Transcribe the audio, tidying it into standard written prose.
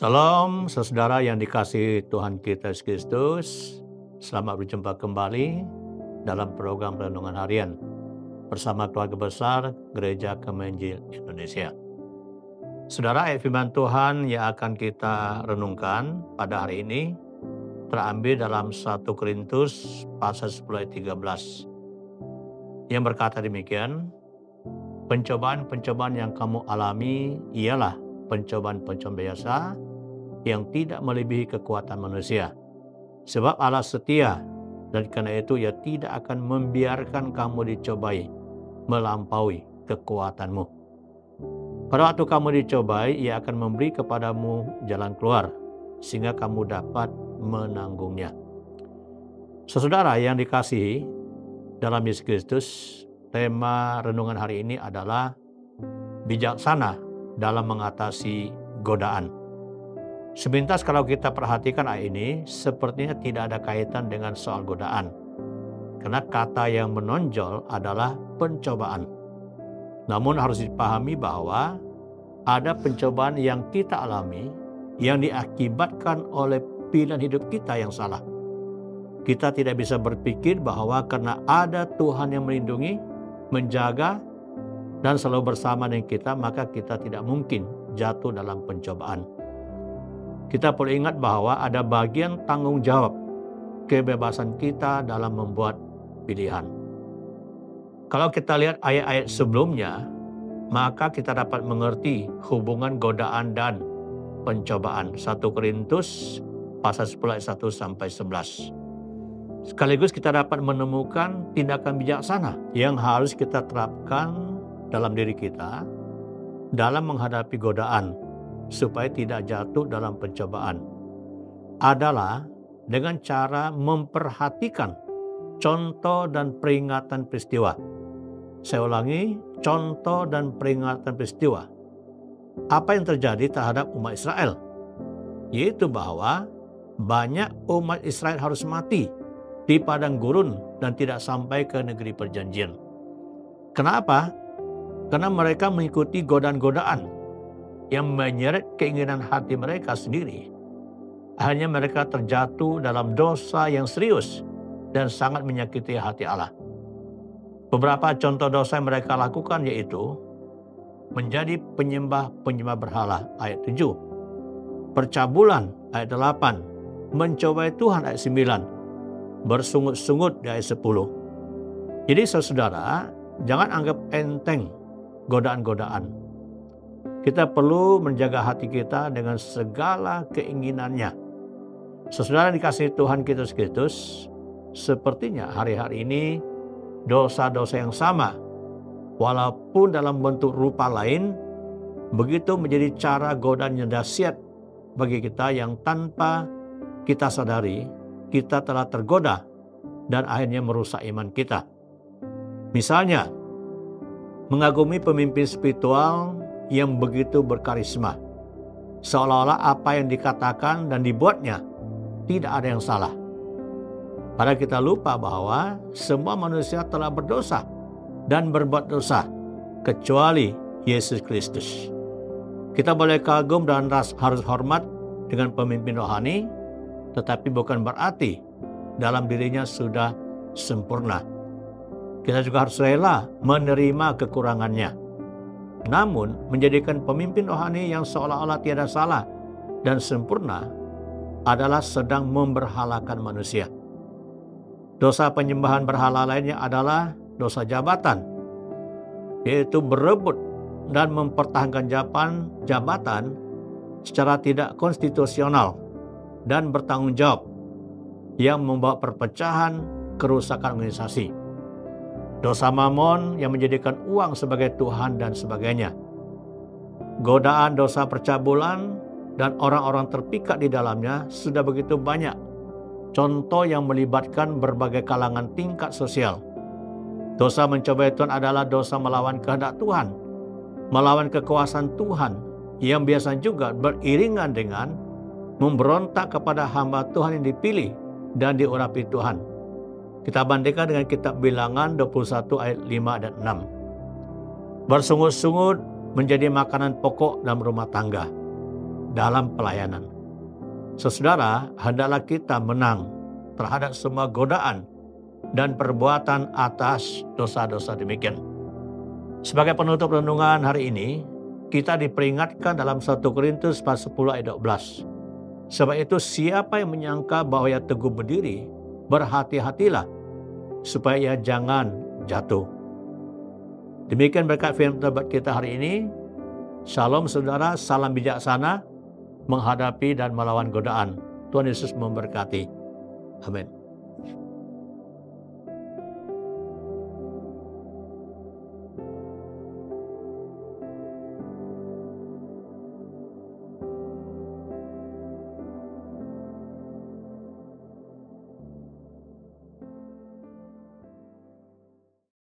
Salam saudara yang dikasihi Tuhan kita Yesus Kristus. Selamat berjumpa kembali dalam program Renungan Harian bersama keluarga besar Gereja Kemenjil Indonesia. Saudara, ayat firman Tuhan yang akan kita renungkan pada hari ini terambil dalam 1 Korintus pasal 10 ayat 13 yang berkata demikian, pencobaan-pencobaan yang kamu alami ialah pencobaan-pencobaan biasa yang tidak melebihi kekuatan manusia. Sebab Allah setia, dan karena itu Ia tidak akan membiarkan kamu dicobai melampaui kekuatanmu. Pada waktu kamu dicobai, Ia akan memberi kepadamu jalan keluar, sehingga kamu dapat menanggungnya. Saudara yang dikasihi dalam Yesus Kristus, tema renungan hari ini adalah bijaksana dalam mengatasi godaan. Sepintas kalau kita perhatikan ayat ini, sepertinya tidak ada kaitan dengan soal godaan. Karena kata yang menonjol adalah pencobaan. Namun harus dipahami bahwa ada pencobaan yang kita alami yang diakibatkan oleh pilihan hidup kita yang salah. Kita tidak bisa berpikir bahwa karena ada Tuhan yang melindungi, menjaga, dan selalu bersama dengan kita, maka kita tidak mungkin jatuh dalam pencobaan. Kita perlu ingat bahwa ada bagian tanggung jawab kebebasan kita dalam membuat pilihan. Kalau kita lihat ayat-ayat sebelumnya, maka kita dapat mengerti hubungan godaan dan pencobaan. 1 Korintus pasal 10 ayat 1 sampai 11. Sekaligus kita dapat menemukan tindakan bijaksana yang harus kita terapkan dalam diri kita dalam menghadapi godaan supaya tidak jatuh dalam pencobaan adalah dengan cara memperhatikan contoh dan peringatan peristiwa. Saya ulangi, contoh dan peringatan peristiwa. Apa yang terjadi terhadap umat Israel? Yaitu bahwa banyak umat Israel harus mati di padang gurun dan tidak sampai ke negeri perjanjian. Kenapa? Karena mereka mengikuti godaan-godaan yang menyeret keinginan hati mereka sendiri. Akhirnya mereka terjatuh dalam dosa yang serius dan sangat menyakiti hati Allah. Beberapa contoh dosa yang mereka lakukan yaitu menjadi penyembah berhala ayat 7, percabulan ayat 8, mencobai Tuhan ayat 9, bersungut-sungut di ayat 10. Jadi saudara, jangan anggap enteng godaan-godaan. Kita perlu menjaga hati kita dengan segala keinginannya. Saudara dikasihi Tuhan kita Yesus Kristus, sepertinya hari-hari ini dosa-dosa yang sama, walaupun dalam bentuk rupa lain, begitu menjadi cara godaan yang dahsyat bagi kita yang tanpa kita sadari, kita telah tergoda dan akhirnya merusak iman kita. Misalnya, mengagumi pemimpin spiritual yang begitu berkarisma, seolah-olah apa yang dikatakan dan dibuatnya tidak ada yang salah. Padahal kita lupa bahwa semua manusia telah berdosa dan berbuat dosa, kecuali Yesus Kristus. Kita boleh kagum dan harus hormat dengan pemimpin rohani, tetapi bukan berarti dalam dirinya sudah sempurna. Kita juga harus rela menerima kekurangannya. Namun, menjadikan pemimpin rohani yang seolah-olah tiada salah dan sempurna adalah sedang memberhalakan manusia. Dosa penyembahan berhala lainnya adalah dosa jabatan, yaitu berebut dan mempertahankan jabatan secara tidak konstitusional dan bertanggung jawab yang membawa perpecahan, kerusakan organisasi. Dosa mamon yang menjadikan uang sebagai Tuhan dan sebagainya. Godaan dosa percabulan dan orang-orang terpikat di dalamnya sudah begitu banyak. Contoh yang melibatkan berbagai kalangan tingkat sosial. Dosa mencobai Tuhan adalah dosa melawan kehendak Tuhan, melawan kekuasaan Tuhan yang biasa juga beriringan dengan memberontak kepada hamba Tuhan yang dipilih dan diurapi Tuhan. Kita bandingkan dengan kitab Bilangan 21 ayat 5 dan 6. Bersungut-sungut menjadi makanan pokok dalam rumah tangga. dalam pelayanan. Saudara, hendaklah kita menang terhadap semua godaan dan perbuatan atas dosa-dosa demikian. Sebagai penutup renungan hari ini, kita diperingatkan dalam 1 Korintus pasal 10 ayat 12. Sebab itu siapa yang menyangka bahwa ia teguh berdiri, berhati-hatilah supaya ia jangan jatuh. Demikian berkat firman buat kita hari ini. Shalom saudara, salam bijaksana menghadapi dan melawan godaan. Tuhan Yesus memberkati. Amin.